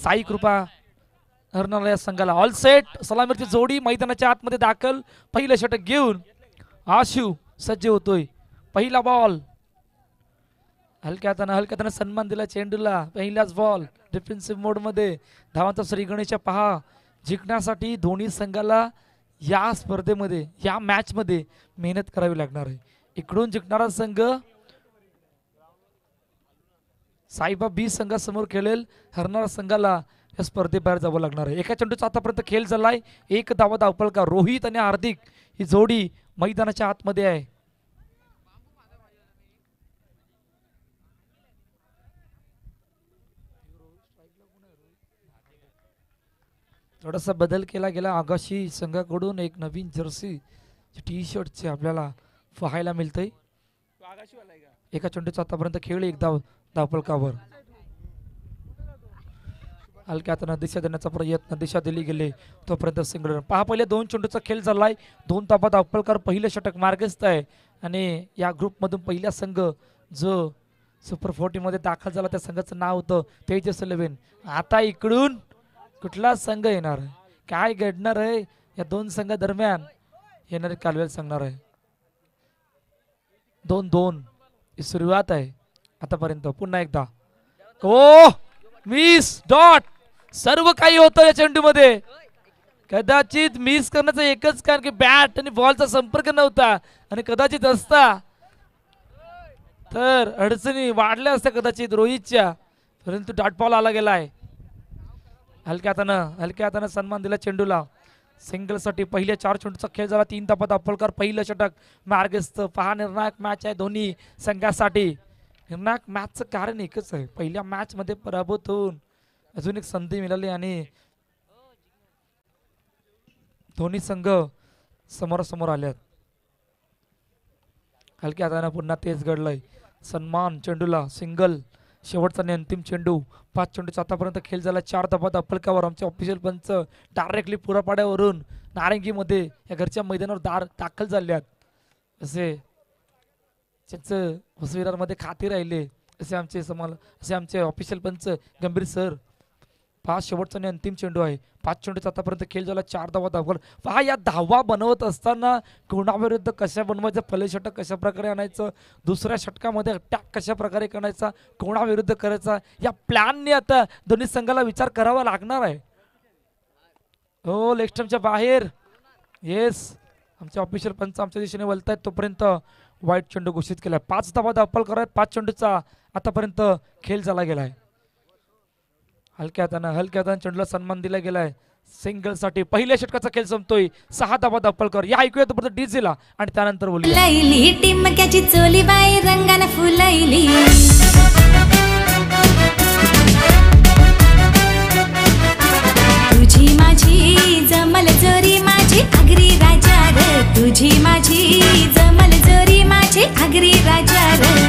साई कृपा हरणारा या संघाला ऑल सेट सलामीची जोडी मैदानाच्या आतमध्ये दाखल पहिलं षटक घेऊन आशू सज्ज होतोय पहिला बॉल हलक्याताना सन्मान दिला चेंडूला पहिलाच बॉल डिफेन्सिव्ह मोड मध्ये धावांचा श्री गणेश पहा जिंकण्यासाठी दोन्ही संघाला या स्पर्धेमध्ये या मॅच मध्ये मेहनत करावी लागणार आहे इकडून जिंकणारा संघ साईबा बी संघासमोर खेळेल हरणारा संघाला या स्पर्धेबाहेर जावं लागणार आहे एका चेंडूचा आतापर्यंत खेळ झालाय एक धावा धावपळका रोहित आणि हार्दिक ही जोडी मैदानाच्या आतमध्ये आहे थोडासा बदल केला गेला आगाशी संघाकडून एक नवीन जर्सी टी शर्टचे आपल्याला पाहायला मिळतंय एका चेंडूचा आतापर्यंत खेळ एक धावपळकावर हलक्या हाताने दिशा देण्याचा प्रयत्न दिशा दिली गेली तोपर्यंत सिंगल पहा पहिले दोन चेंडूचा खेळ झालाय दोन धावा धावपळकर पहिलं षटक मार्गस्थ आहे आणि या ग्रुपमधून पहिला संघ जो सुपर 40 मध्ये दाखल झाला त्या संघाचं नाव होतं तेजस 11 आता इकडून कुठला संघ येणार काय घडणार आहे या दोन संघादरम्यान येणारे कालवेल सांगणार आहे 2-2 ही सुरुवात आहे आतापर्यंत पुन्हा एकदा ओ मिस डॉट सर्व काही होतं या चेंडू मध्ये कदाचित मिस करण्याचं एकच कारण की बॅट आणि बॉलचा संपर्क नव्हता आणि कदाचित असता तर अडचणी वाढल्या असत्या कदाचित रोहितच्या परंतु डॉट बॉल आला गेलाय हलक्या हातानं सन्मान दिला चेंडूला सिंगल साठी पहिल्या 4 चेंडूचा खेळ झाला 3 धावा धावपळकर पहिलं षटक मार्गस्थ पहा निर्णायक मॅच आहे दोन्ही संघासाठी निर्णायक मॅचचं कारण एकच आहे पहिल्या मॅच मध्ये पराभूत होऊन अजून एक संधी मिळाली आणि दोन्ही संघ समोरासमोर आल्यात हलक्या हाताने पुन्हा तेच घडलंय सन्मान चेंडूला सिंगल शेवटचा आणि अंतिम चेंडू 5 चेंडूचा आतापर्यंत खेळ झाला 4 धावा धावपळकावर आमचे ऑफिशियल पंच डायरेक्टली पुरापाड्यावरून नारंगीमध्ये या घरच्या मैदानावर दाखल झाल्यात असे त्यांचं हॉस्पिटलमध्ये खाते राहिले असे आमचे ऑफिशियल पंच गंभीर सर 5 शेवटचा आणि अंतिम चेंडू आहे 5 चेंडूचा आतापर्यंत खेळ झाला 4 धावा धावपळ पहा या धावा बनवत असताना कोणाविरुद्ध कशा बनवायचं पहिलं षटक कशा प्रकारे आणायचं दुसऱ्या षटकामध्ये अटॅक कशा प्रकारे करायचा कोणाविरुद्ध करायचा या प्लॅनने आता दोन्ही संघाला विचार करावा लागणार आहे हो लेग स्टंपच्या बाहेर येस आमचे ऑफिशियल पंच आमच्या दिशेने वळतायत तोपर्यंत वाईट चेंडू घोषित केलाय 5 धावा धावपळ करत 5 चेंडूचा आतापर्यंत खेळ झाला गेलाय हलक्या हाताने चेंडूला सन्मान दिला गेलाय सिंगल साठी पहिल्या षटकाचा खेळ संपतोय 6 धावा धावपळकर या ऐकूया तोपर्यंत डीजेला आणि त्यानंतर बोलूया टिमक्याची चोली बाई रंगाने फुलैली तुझी माझी जमल जोरी माझी आगरी राजा रे तुझी माझी जमल जोरी माझी आगरी राजा रे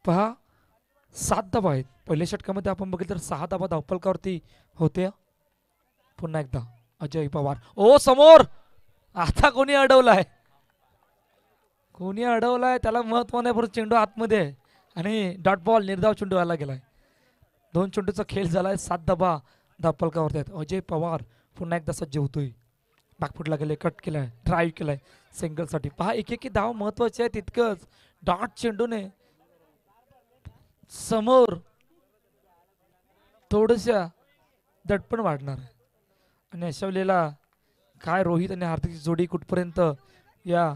पहा 7 धावा आहेत पहिल्या षटकामध्ये आपण बघितलं तर 6 धावा धावपळकावरती होत्या पुन्हा एकदा अजय पवार ओ समोर आता कोणी अडवलाय त्याला महत्व नाही परंतु चेंडू आतमध्ये आहे आणि डॉट बॉल निर्धाव चेंडू आला गेलाय 2 चेंडूचा खेळ झालाय 7 धावा धावपळकावरती आहेत अजय पवार पुन्हा एकदा सज्ज होतोय बॅकफुटला गेले कट केलाय ड्राईव्ह केलाय सिंगल साठी पहा एक धाव महत्वाची आहे तितकंच डॉट चेंडूने समोर थोडंसं दडपण वाढणार आहे आणि अशा वेळेला काय रोहित आणि हार्दिकची जोडी कुठपर्यंत या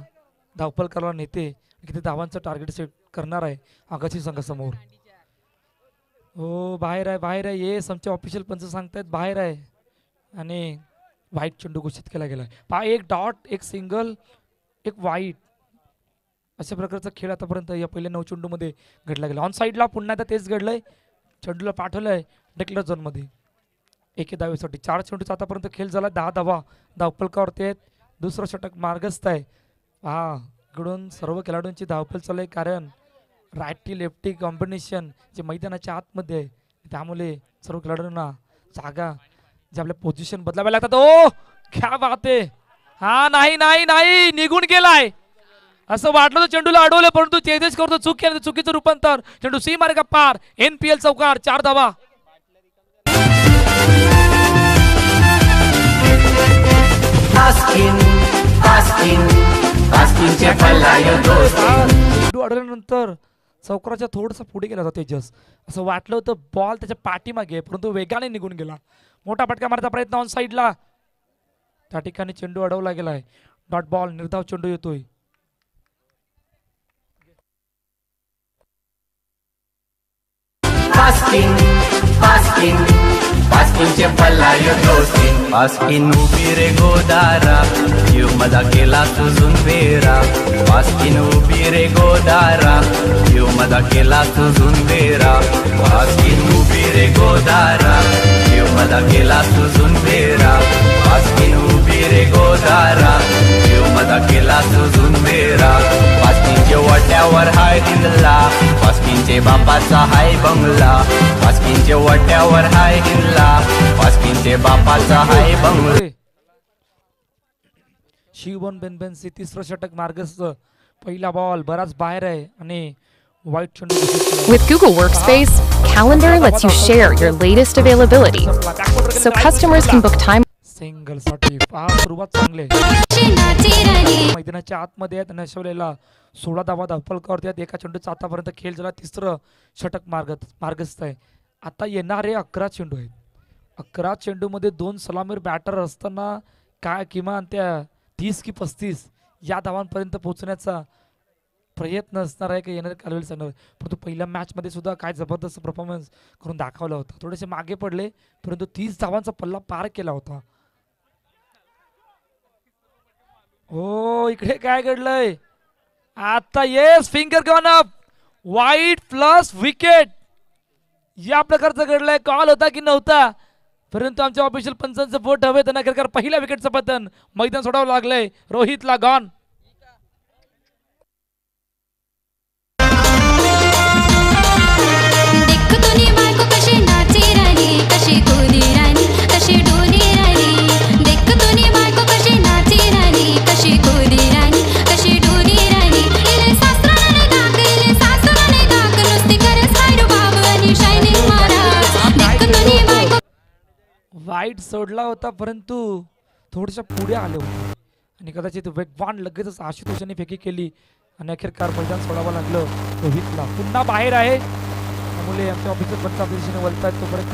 धावपळकाला नेते किती धावांचं टार्गेट सेट करणार आहे आगाशी संघासमोर हो बाहेर आहे बाहेर आहे. येस आमचे ऑफिशियल पंच सांगतायत बाहेर आहे आणि व्हाईट चेंडू घोषित केला गेला पहा एक डॉट एक सिंगल एक वाईट अशा प्रकारचा खेळ आतापर्यंत या पहिल्या 9 चेंडूमध्ये घडला गेला. ऑन साईडला पुन्हा एकदा तेच घडलंय. चेंडूला पाठवलंय डेक्लर झोनमध्ये एके धावेसाठी 4 चेंडूचा आतापर्यंत खेळ झाला. 10 धावा धावफलकावरती आहेत. दुसरं षटक मार्गस्थ आहे. हा इकडून सर्व खेळाडूंची धावफल चालू आहे कारण राईटी लेफ्टी कॉम्बिनेशन जे मैदानाच्या आतमध्ये आहे त्यामुळे सर्व खेळाडूंना जागा जे आपल्या पोझिशन बदलाव्या लागतात. ओ क्या बात आहे. हा नाही नाही नाही निघून गेलाय असं वाटलं तर चेंडूला अडवलं परंतु चेंजेस करतो चूक केली चुकीचं रूपांतर. चेंडू सी मार्गा पार NPL चौकार 4 धावा. चेंडू अडवल्यानंतर चौकाराच्या थोडंसं पुढे गेला होता तेजस. असं वाटलं होतं बॉल त्याच्या पाठीमागे परंतु वेगाने निघून गेला. मोठा फटका मारण्याचा प्रयत्न ऑन साईडला त्या ठिकाणी चेंडू अडवला गेलाय. डॉट बॉल निर्धाव चेंडू येतोय. पास्किन उभी रे गोदारा जीव माझा केला तुझून बेरा. पास्किन उभी रे गोदारा जीव माझा केला तुझून बेरा. पास्किन उभी रे गोदारा जीव माझा केला तुझून बेरा. पास्किन उभी रे गोदारा जीव माझा केला तुझून बेरा. पास्किनच्या वाट्यावर हाय हिंदला पास्किनचे बापाचा हाय बंगला. पास्किनच्या वाट्यावर हाय हिंदला पास्किनचे बापाचा हाय बंगला. शिवबन बेनबेनसी तिसरं षटक मार्गस्थ. पहिला बॉल बराच बाहेर आहे आणि व्हाईट चेंडू With Google Workspace, Calendar lets you share your latest availability, so customers can book time. Single साठी पहा सुरुवात चांगली मैदानाच्या आतमध्ये आहेत. नशवलेला 16 धावा धावफलकावरती आहेत. एका चेंडूचा आतापर्यंत खेळ झाला. तिसरं षटक मार्गस्थ आहे. आता येणारे 11 चेंडू आहेत. 11 चेंडूमध्ये 2 सलामीर बॅटर असताना काय किमान त्या 30 की 35 या धावांपर्यंत पोहोचण्याचा प्रयत्न असणार आहे की येणारे कालवेल सांगणार. परंतु पहिल्या मॅचमध्ये सुद्धा काय जबरदस्त परफॉर्मन्स करून दाखवला होता. थोडेसे मागे पडले परंतु 30 धावांचा पल्ला पार केला होता. हो इकडे काय घडलंय आता. येस फिंगर गॉन अप वाईट प्लस विकेट या प्रकारचं घडलंय. कॉल होता की नव्हता परंतु आमच्या ऑफिशियल पंचांचं बोट हवे त्यांना खरं पहिल्या विकेटचं पतन मैदान सोडावं लागलंय. रोहितला गॉन. वाईट सोडला होता परंतु थोडशा पुढे आले होते आणि कदाचित वेगवान लगेचच आशुतोषाने फेकी केली आणि अखेरकार मैदान सोडावं लागलं रोहितला. पुन्हा बाहेर आहे त्यामुळे आमच्या ऑफिसर पंचा दिशेने वळतायत तोपर्यंत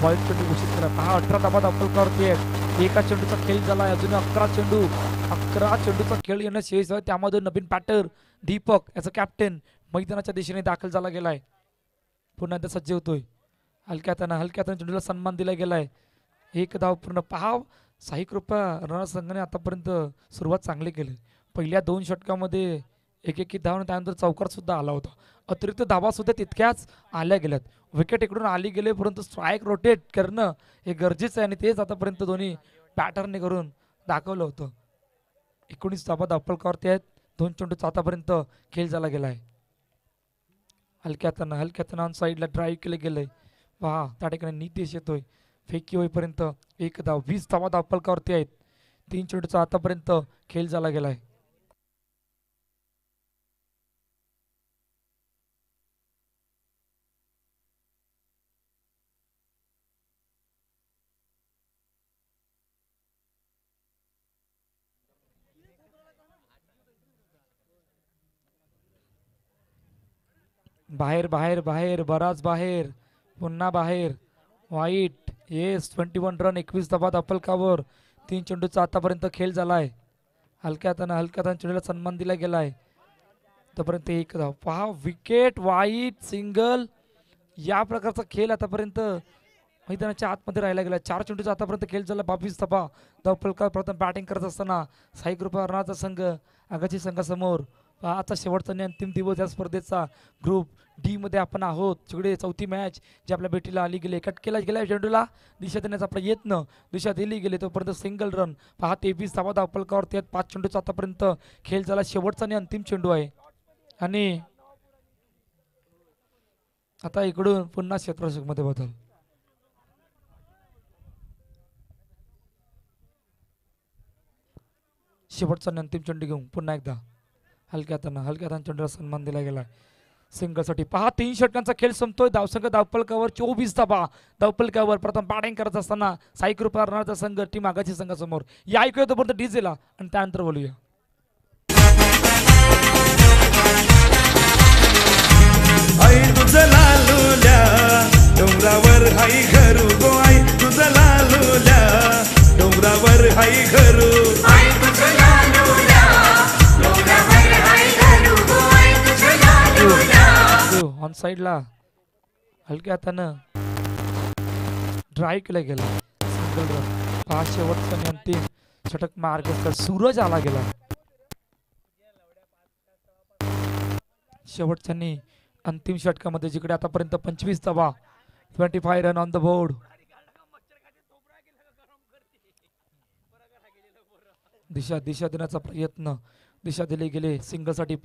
व्हाईट चेंडू घोषित करा. पहा 18 धावा धावफलकावरती आहेत. एका चेंडूचा खेळ झाला आहे. अजून 11 चेंडूचा खेळ येणं शेष आहे. त्यामध्ये नवीन बॅटर दीपक याचा कॅप्टन मैदानाच्या दिशेने दाखल झाला गेलाय. पुन्हा एकदा सज्ज होतोय. हलक्याताना चेंडूला सन्मान दिला गेलाय. एक धाव पूर्ण. पहा साई कृपा रणसंघाने आतापर्यंत सुरुवात चांगली केली. पहिल्या 2 षटकामध्ये एक धाव त्यानंतर चौकार सुद्धा आला होता. अतिरिक्त धावा सुद्धा तितक्याच आल्या गेल्यात. विकेट इकडून आली गेले परंतु स्ट्राईक रोटेट करणं हे गरजेचं आहे आणि तेच आतापर्यंत दोन्ही बॅटरने करून दाखवलं होतं. 19 धावा धावफलकावरती आहेत. 2 चेंडूचा आतापर्यंत खेळ झाला गेलाय. हलक्याताना ऑन साईडला ड्राईव्ह केले गेलंय. पहा त्या ठिकाणी नितेश येतोय. फेकी होईपर्यंत 1 धाव. 20 धावा धावफलकावरती आहेत. 3 चेंडूचा आतापर्यंत खेळ झाला गेलाय. बाहेर बाहेर बाहेर बराच बाहेर. पुन्हा बाहेर. वाईट. येस 21 रन 21 धावा धावफलकावर. 3 चेंडूचा आतापर्यंत खेळ झालाय. हलक्याताना चेंडूला सन्मान दिला गेलाय. तोपर्यंत 1 धाव. पहा विकेट वाईट सिंगल या प्रकारचा खेळ आतापर्यंत मैदानाच्या आतमध्ये राहिला गेला. 4 चेंडूचा आतापर्यंत खेळ झाला. 22 धावा. धावफलकावर प्रथम बॅटिंग करत असताना साई कृपा अर्नाचा संघ आगाची संघासमोर. आजचा शेवटचा आणि अंतिम दिवस या स्पर्धेचा. ग्रुप डी मध्ये आपण आहोत. तिकडे चौथी मॅच जी आपल्या भेटीला आली गेली. कट केला गेला चेंडूला दिशा देण्याचा प्रयत्न. दिशा दिली गेली तोपर्यंत सिंगल रन. 23 धावा धावफलकावर. त्यात 5 चेंडूचा आतापर्यंत खेळ झाला. शेवटचा आणि अंतिम चेंडू आहे. आणि आता इकडून पुन्हा क्षेत्ररक्षक मध्ये बदल. शेवटचा आणि अंतिम चेंडू घेऊन पुन्हा एकदा हलक्या हाताने चेंडूला सन्मान दिला गेला. सिंगलसाठी 3 षटकांचा खेळ संपतोय. धावसंघ धावफलकावर 24 धावा धावफलकावर. प्रथम बॅटिंग करत असताना साई कृपा अर्नाचा संघ टीम आगाची संघासमोर. या ऐकूया तोपर्यंत डीजेला आणि त्यानंतर बोलूया. आई तुझं लालूल्या डोंगरावर हाई घरू गो. आई तुझं लालूल्या डोंगरावर हाई घरू. ऑन साइडला हलक्या हातानं ड्राईव्ह केला गेला. Single run. 5 शेवटचा आणि अंतिम षटक मार्ग. सूरज आला गेला. शेवटच्या आणि अंतिम षटकामध्ये जिकडे आतापर्यंत 25 धावा. 25 रन ऑन द बोर्ड. दिशा देण्याचा प्रयत्न. दिशा दिली गेले सिंगलसाठी.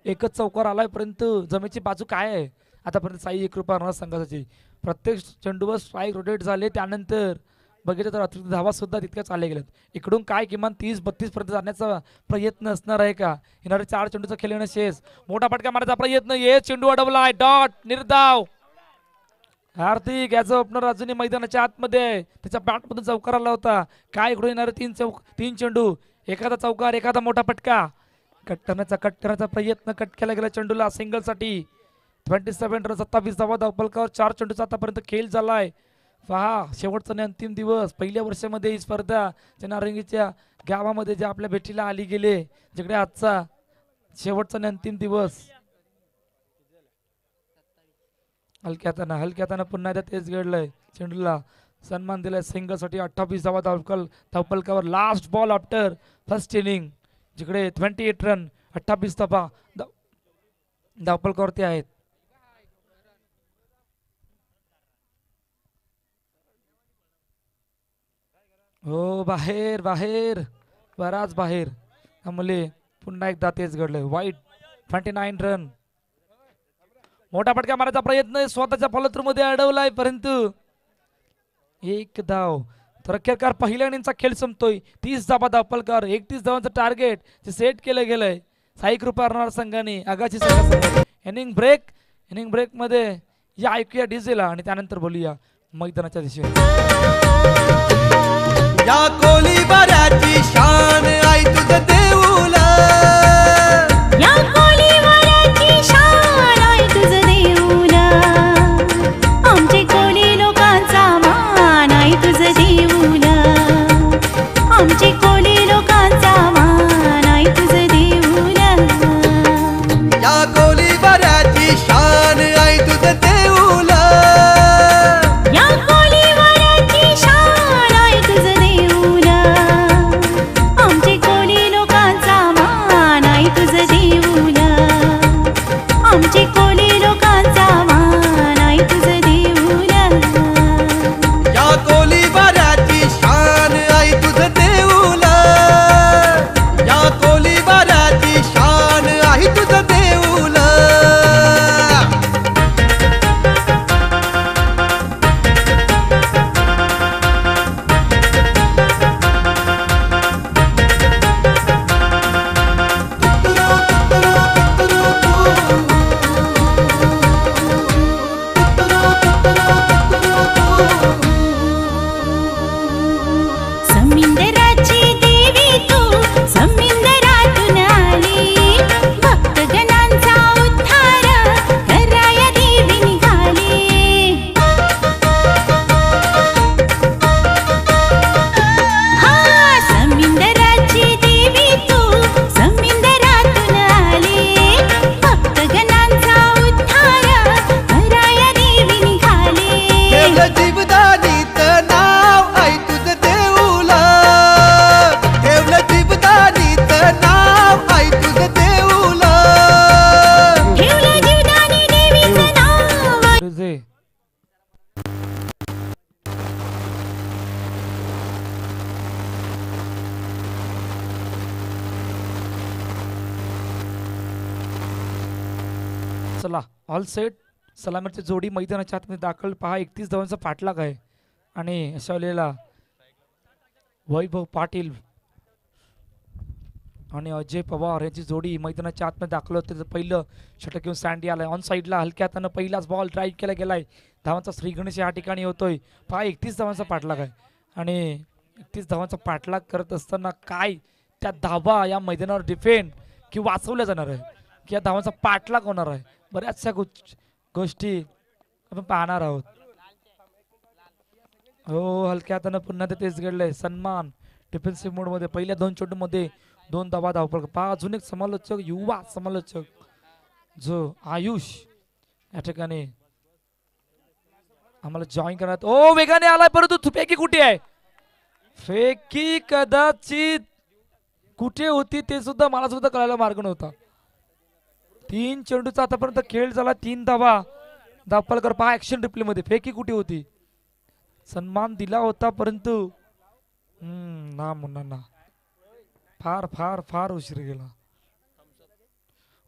एकच चौकार आलाय परंतु जमेची बाजू काय आहे आतापर्यंत साई कृपा अर्नाचा संघाची. प्रत्येक चेंडूवर स्ट्राईक रोटेट झाले. त्यानंतर बघितलं तर अतिरिक्त धावा सुद्धा तितक्याच आल्या गेल्यात. इकडून काय किमान 30-32 पर्यंत जाण्याचा प्रयत्न असणार आहे का. येणारे 4 चेंडूचा खेळ येणं शेष. मोठा फटका मारायचा प्रयत्न. ये चेंडू अडवलाय. डॉट. निर्धाव. हार्दिक याचा ओपनर अजूनही मैदानाच्या आतमध्ये आहे. त्याच्या बॅटमधून चौकार आला होता. काय इकडून येणारे 3 चेंडू. एखादा चौकार एखादा मोठा फटका. कट करण्याचा प्रयत्न. कट केला गेला चेंडूला सिंगलसाठी. 27 रन 27 धावा धावफलकावर. 4 चेंडूचा आतापर्यंत खेळ झालाय. शेवटचा आणि अंतिम दिवस. पहिल्या वर्षामध्ये ही स्पर्धा नारंगीच्या गावामध्ये जे आपल्या भेटीला आली गेले. जिकडे आजचा शेवटचा आणि अंतिम दिवस. हलक्या हातानं पुन्हा एकदा तेच घडलंय. चेंडूला सन्मान दिलाय सिंगलसाठी. 28 धावा धावफलकावर. Last ball after first inning. जिकडे 28 रन 28 धावा धावफलकावरती आहेत. हो बाहेर बराच बाहेर. त्यामुळे पुन्हा एकदा तेच घडलंय. वाईट. 29 रन. मोठा फटका मारायचा प्रयत्न स्वतःच्या फॉलोथ्रू अडवलाय परंतु एक धाव. तर अखेरकार पहिल्या इनिंगचा खेळ संपतोय. 30 धावा धावफलकावर. 31 धावांचं टार्गेट जे सेट केलं गेलंय साई कृपा अर्नाचा संघाने आगाची संघासमोर. इनिंग ब्रेक मध्ये या ऐकूया डीजेला आणि त्यानंतर बोलूया मैदानाच्या दिशेने. या कोली बऱ्याची शान आई तुझं देऊला. या कोलीवाल्याची शान आहे तुझं देऊला. आमचे कोली लोकांचा मान आहे तुझं देऊला. आमचे कोली लोकांचा मान आहे तुझं देऊला. या कोली बऱ्याची शान आई तुझं देऊला. या कोलीवाल्याची शान आहे तुझं देऊला. आमचे चला ऑल सेट. सलामीची जोडी मैदानाच्या आतमध्ये दाखल. पहा 31 धावांचा पाठलाग आहे आणि अशा वेळेला वैभव पाटील आणि अजय पवार यांची जोडी मैदानाच्या आतमध्ये दाखल होते. पहिलं षटक घेऊन सँडी आलाय ऑन साईडला. हलक्या हातानं पहिलाच बॉल ड्राईव्ह केला गेलाय. धावांचा श्री गणेश या ठिकाणी होतोय. पहा 31 धावांचा पाठलाग आहे आणि 31 धावांचा पाठलाग करत असताना काय त्या धावा या मैदानावर डिफेंड की वाचवल्या जाणार आहे की या धावांचा पाठलाग होणार आहे. बऱ्याचशा गोष्टी आपण पाहणार आहोत. हो हलक्या हातानं पुन्हा तेच घडलंय. सन्मान डिफेन्सिव्ह मोडमध्ये पहिल्या 2 चेंडूमध्ये 2 धावा धावपळ. पहा अजून एक समालोचक युवा समालोचक जो आयुष या ठिकाणी आम्हाला जॉईन करण्यात. ओ वेगाने आलाय परंतु फेकी कुठे आहे. फेकी कदाचित कुठे होती ते सुद्धा मला सुद्धा कळायला मार्ग नव्हता. 3 चेंडूचा आतापर्यंत खेळ झाला. 3 धावा धावपळकर. पहा ऍक्शन रिप्ले मध्ये फेकी कुठे होती. सन्मान दिला होता परंतु ना मुन्ना फार फार फार उशीर गेला.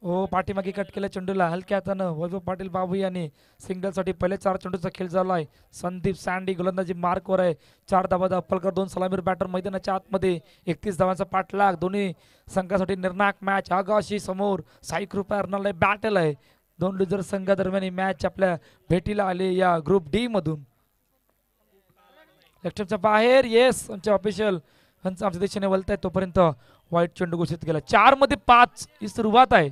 ओ पाठीमागे कट केल्या चेंडूला हलक्या हातानं वैभव पाटील बाबू यांनी सिंगलसाठी पहिले 4 चेंडूचा खेळ झालाय. संदीप सँडी गोलंदाजी मार्कवर आहे. 4 धावा धावपळकर. 2 सलामीर बॅटर मैदानाच्या आतमध्ये. 31 धावांचा पाठलाग. दोन्ही संघासाठी निर्णायक मॅच. आगाशी समोर साई कृपा अर्नाला बॅटल आहे. 2 लुजर संघादरम्यान ही मॅच आपल्या भेटीला आली या ग्रुप डी मधून. लेफ्टच्या बाहेर येस आमच्या ऑफिशियल आमच्या दिशेने वळताय तोपर्यंत वाईट चेंडू घोषित केला. 4 मध्ये 5 ही सुरुवात आहे.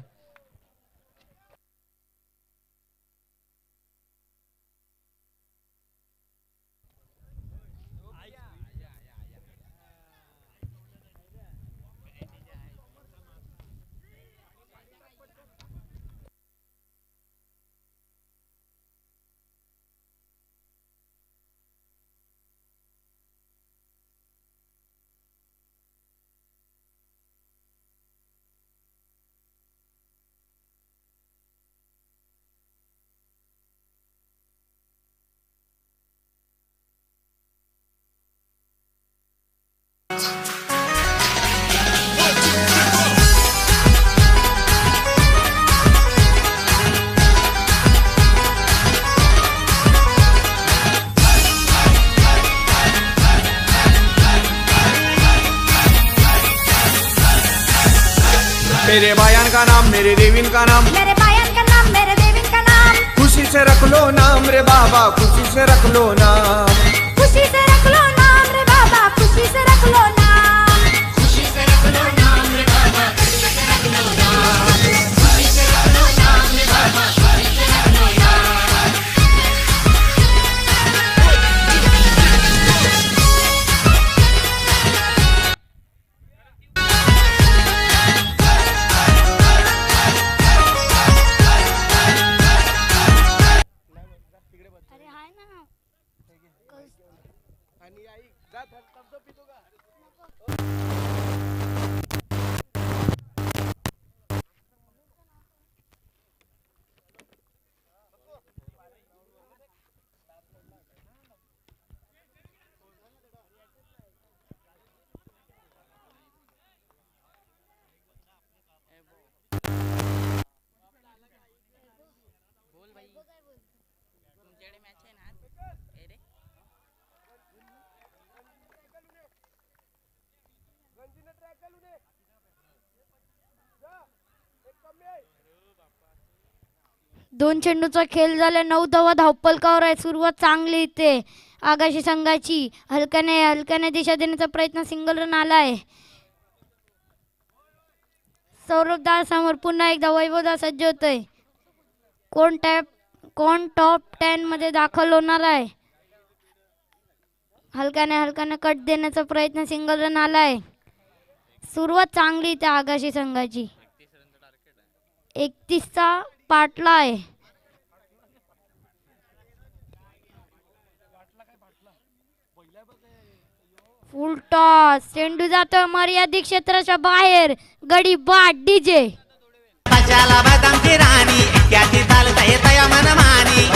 मेरे बायान का नाम मेरे देवीन का नाम, मेरे बायन का नाम मेरे देवीन का नाम, खुशी से रख लो नाम रे बाबा, खुशी से रख लो नाम, खुशी से रख लो नाम रे बाबा, खुशी से रख लो नाम, खुशी से रख लो नाम रे बाबा, खुशी से रख लो नाम, खुशी से रख लो नाम रे बाबा, खुशी से रख लो नाम। अरे हाय ना दोन चेंडूचा खेळ झाला. 9 धावा धावपलकावर आहे. सुरुवात चांगली इथे आगाशी संघाची. हलक्याने दिशा देण्याचा प्रयत्न. सिंगल रन आलाय. सौरभ दास समोर पुन्हा एकदा वैभव दास सज्ज होतोय. कोण टॉप 10 मध्ये दाखल होणार आहे. हलक्याने कट देण्याचा प्रयत्न. सिंगल रन आलाय. सुरुवात चांगली इथे आगाशी संघाची. 31चा पाटला आहे. फुल टॉस. चेंडू जातो मर्यादित क्षेत्राच्या बाहेर. गडी बाद डीजे. बचाला बदामची राणी एक्क्याची चालता येतया मनमानी.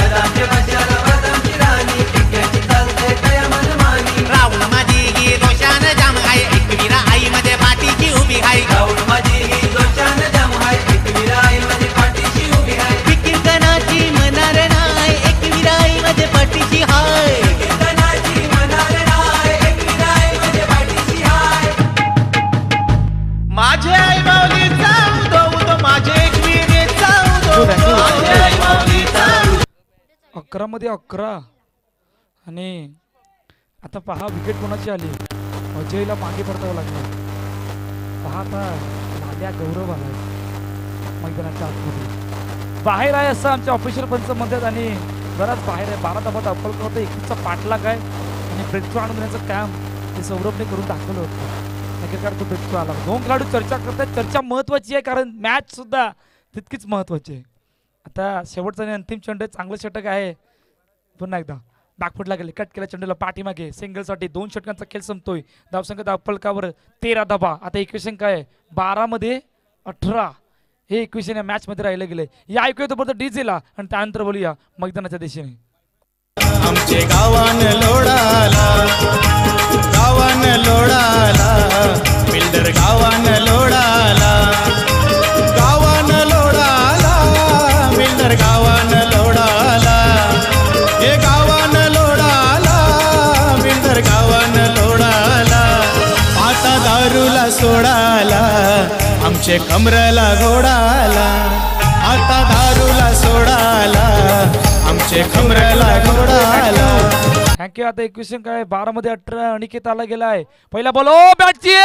राहुल माझी ही दोषान जाम आहे. एकवीरा आई मध्ये पाठीची उभी आहे. राहुल माझी ही दोषान जाम आहे. एकवीरा आई मध्ये पाठीची उभी आहे. 11 मध्ये 11 आणि आता पहा विकेट कोणाची आली. अजयला मागे परतावं लागलं. पहा आता लाल्या गौरव आलाय मैदानाच्या आतमध्ये. बाहेर आहे असं आमच्या ऑफिशियल पंच म्हणतात आणि बराच बाहेर आहे. 12 धाबात अप्पल होतं. 21चा पाठलाग आहे आणि ब्रेकथ्रू आणून देण्याचं काम ते सौरभने करून दाखवलं होतं. नक्कीकार तो ब्रेकथ्रू आला. 2 खेळाडू चर्चा करतात. चर्चा महत्वाची आहे कारण मॅच सुद्धा तितकीच महत्वाची आहे. आता शेवटचा आणि अंतिम चेंडू चांगलं षटक आहे. पुन्हा एकदा बॅकफुटला गेले. कट केला चेंडूला पाठीमागे सिंगलसाठी 2 षटकांचा खेळ संपतोय. धावसंख्या अप्पलकावर 13 धाबा. आता इक्वेशन काय आहे 12 मध्ये 18 हे इक्वेशन या मॅच मध्ये राहिलं गेले. या ऐकूया तोपर्यंत डीजेला आणि त्यानंतर बोलूया मैदानाच्या दिशेने. आमचे गावान लोडाला बिल्डर गावान लोडाला बिल्डर गावान लोडाला हे गावान लोडाला बिल्डर गावान लोडाला आता दारूला सोडाला आमचे कमरेला घोडाला आता दारूला सोडाला आमचे कमरेला घोडाला. थँक्यू. आता इक्वेशन काय 12 मध्ये 18 अनिकेत आला गेलाय. पहिला बॉल ओ बॅटची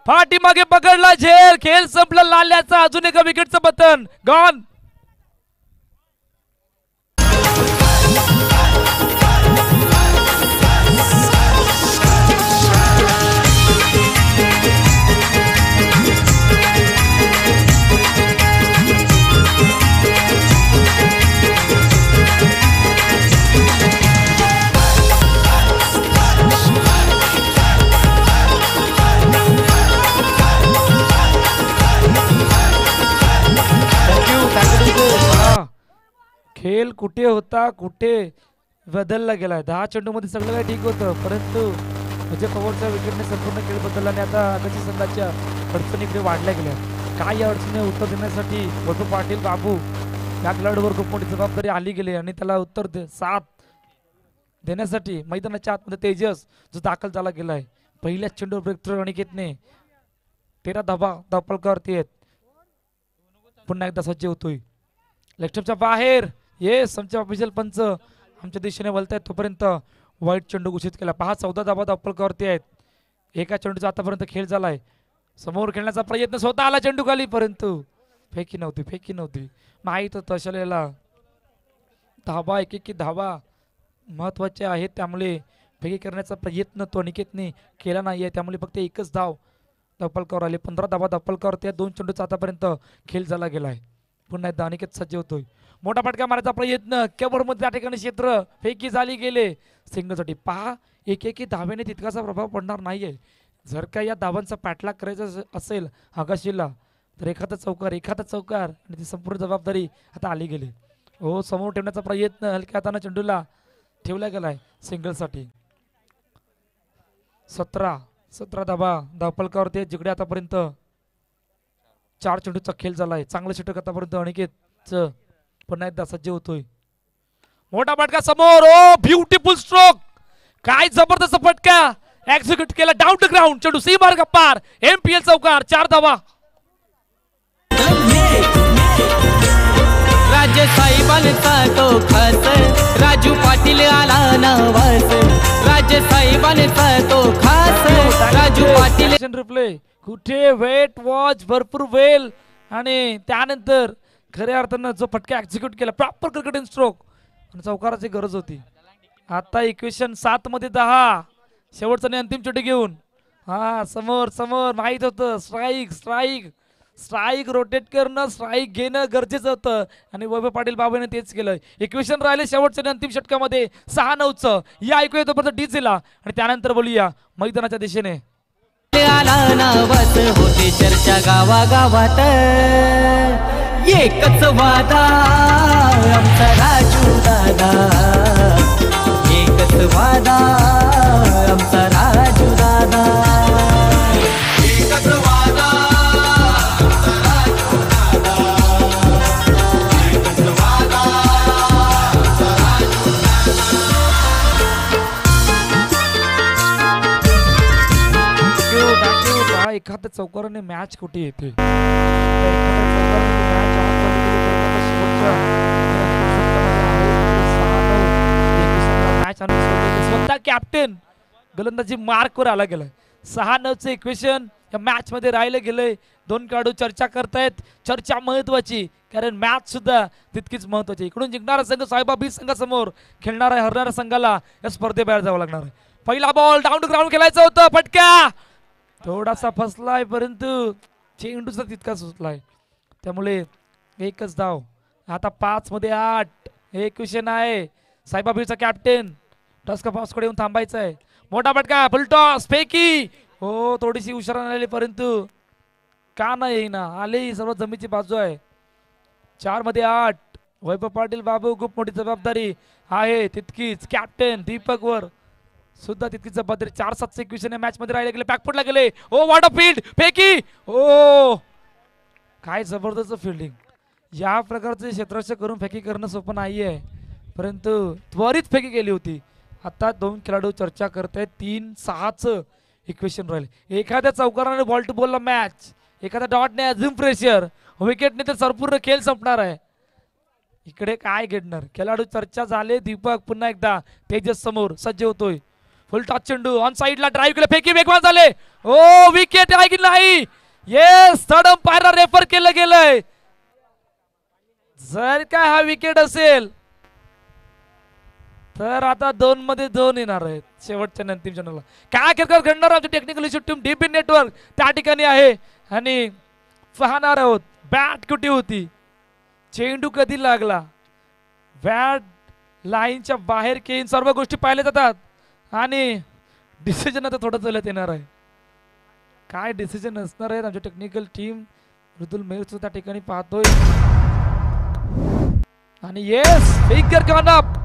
पाठीमागे पकडला झेल. खेळ संपला. लाल्याचा अजून एका विकेटचं पतन गॉन. खेळ कुठे होता कुठे बदलला गेलाय. 10 चेंडूमध्ये सगळं काही ठीक होतं परंतु अजय पवारच्या विकेटने संपूर्ण खेळ बदलला आणि आता आगामी संघाच्या अडचणी इकडे वाढल्या गेल्या. काय या अडचणी उत्तर देण्यासाठी वटू पाटील बाबू या खेळाडूवर खूप मोठी जबाबदारी आली गेली आणि त्याला उत्तर साथ देण्यासाठी मैदानाच्या आतमध्ये तेजस जो दाखल झाला गेलाय. पहिल्याच चेंडूवर ब्रेकथ्रू अनिकेतने 13 धाबा धापलकावरती आहेत. पुन्हा एकदा सज्ज होतोय. लेफ्टच्या बाहेर येस आमचे ऑफिशियल पंच आमच्या दिशेने वळतायत. तोपर्यंत वाईट चेंडू घोषित केला. 14 धाबा धापलकावरती आहेत. एका चेंडूचा आतापर्यंत खेळ झालाय. समोर खेळण्याचा प्रयत्न स्वतः आला चेंडू खाली परंतु फेकी नव्हती. माहीत होतं शलेला धाबा एक धाबा महत्वाचे आहेत त्यामुळे फेकी करण्याचा प्रयत्न तो अनिकेतने केला नाहीये. त्यामुळे फक्त एकच धाव धापलकावर आले. 15 धाबा धापलकावरती 2 चेंडूचा आतापर्यंत खेळ झाला गेलाय. पुन्हा एकदा अनिकेत सज्ज होतोय. मोठा फटका मारायचा प्रयत्न केवळ मध्ये त्या ठिकाणी क्षेत्र फेकी झाली गेले सिंगलसाठी. पहा एक धावेने तितकासा प्रभाव पडणार नाहीये. जर का या धावांचा पाठलाग करायचा असेल आगाशीला तर एखादा चौकार आणि ती संपूर्ण जबाबदारी आता आली गेली. हो समोर ठेवण्याचा प्रयत्न हलक्या हाताने चेंडूला ठेवला गेलाय सिंगलसाठी. 17 धाबा धापलकावरती जिकडे आतापर्यंत 4 चेंडूचा खेळ झालाय. चांगलं षटक आतापर्यंत अनिकेतचं. पुन्हा एकदा सज्ज होतोय. मोठा फटका समोर. ओ ब्युटिफुल स्ट्रोक. काय जबरदस्त फटका एक्झिक्यूट केला. डाऊन द ग्राउंड चेंडू सीमार गप्पार. MPL चौकार. 4 धावा. राज्य साहेबांचा तो खास राजू पाटील आला नावास. राज्य साहेबांचा तो खास राजू पाटील. रिप्ले कुठे वेट वॉच भरपूर वेल आणि त्यानंतर खऱ्या अर्थानं जो फटका एक्झिक्यूट केला प्रॉपर क्रिकेटिंग स्ट्रोक आणि चौकाराची गरज होती. आता इक्वेशन 7 मध्ये 10 शेवटचा आणि अंतिम चेंडू घेऊन समोर माहित होतं स्ट्राईक रोटेट करणं स्ट्राईक घेणं गरजेचं होतं आणि वैभव पाटील बाबाने तेच केलं. इक्वेशन राहिले शेवटच्या आणि अंतिम षटकामध्ये 6-9चं. या ऐकूया तोपर्यंत डीजेला आणि त्यानंतर बोलूया मैदानाच्या दिशेने. आला नावास होते चर्चा गावागावात एकच वादा आमचा राजू दादा. एकच वादा आमचा राजू दादा. एकच वादा आमचा राजू दादा. एकच वादा आमचा राजू दादा. एखाद्या चौकाराने मॅच कुठे येते. स्वतः कॅप्टन गोलंदाजी मार्कवर आला गेलाय. 6-9चं इक्वेशन या मॅच मध्ये राहिलं गेलंय. 2 खेळाडू चर्चा करतायत. चर्चा महत्वाची कारण मॅच सुद्धा तितकीच महत्वाची. इकडून जिंकणारा संघ साहेबा बी संघासमोर खेळणारा हरणाऱ्या संघाला या स्पर्धेबाहेर जावं लागणार आहे. पहिला बॉल डाऊन टू ग्राउंड खेळायचं होतं. फटका थोडासा फसलाय परंतु चेंडूचा तितका सुचलाय त्यामुळे एकच धाव. आता 5 मध्ये 8 हे क्वेश्चन आहे. साहेबा बीचा कॅप्टन टॉस का पासकडे येऊन थांबायचं आहे. मोठा फटका फुल टॉस फेकी हो थोडीशी उशिरा आलेली परंतु का नाही येईना आले सर्व जमीची बाजू आहे. 4 मध्ये 8 वैभव पाटील बाबू खूप मोठी जबाबदारी आहे तितकीच कॅप्टन दीपक वर सुद्धा तितकीच जबाबदारी. 4-7 क्वेश्चन मॅच मध्ये राहिले गेले बॅकफुटला गेले. ओ वॉट अ फील्ड फेकी ओ काय जबरदस्त फिल्डिंग. या प्रकारचे क्षेत्ररक्षक करून फेकी करणं सोपं नाही आहे परंतु त्वरित फेकी केली होती. आता 2 खेळाडू चर्चा करतायत. 3-6चं इक्वेशन राहिले. एखाद्या चौकाराने बॉल टू बॉलला मॅच एखाद्या डॉटने अजून प्रेशर विकेटने तर संपूर्ण खेळ संपणार आहे. इकडे काय घडणार खेळाडू चर्चा झाले. दीपक पुन्हा एकदा तेजस समोर सज्ज होतोय. फुल टॉस चेंडू ऑन साइडला ड्राईव्ह केलं फेकी वेगवान झाले. ओ विकेट आहे की नाही येस थर्ड अंपायर रेफर केलं गेलंय. जर काय हा विकेट असेल तर आता 2 मध्ये 2 येणार आहेत शेवटच्या अंतिम चेंडूला. काय खेळ घडणार आमची technical issue team DP network त्या ठिकाणी आहे आणि पाहणार आहोत. बॅट कुठे होती चेंडू कधी लागला बॅट लाईनच्या बाहेर केन सर्व गोष्टी पाहिल्या जातात आणि डिसिजन आता थोडं चलत येणार आहे. काय डिसिजन असणार आहे आमची टेक्निकल टीम मृदुल मेहर त्या ठिकाणी पाहतोय आणि येस फिगर कॉर्नर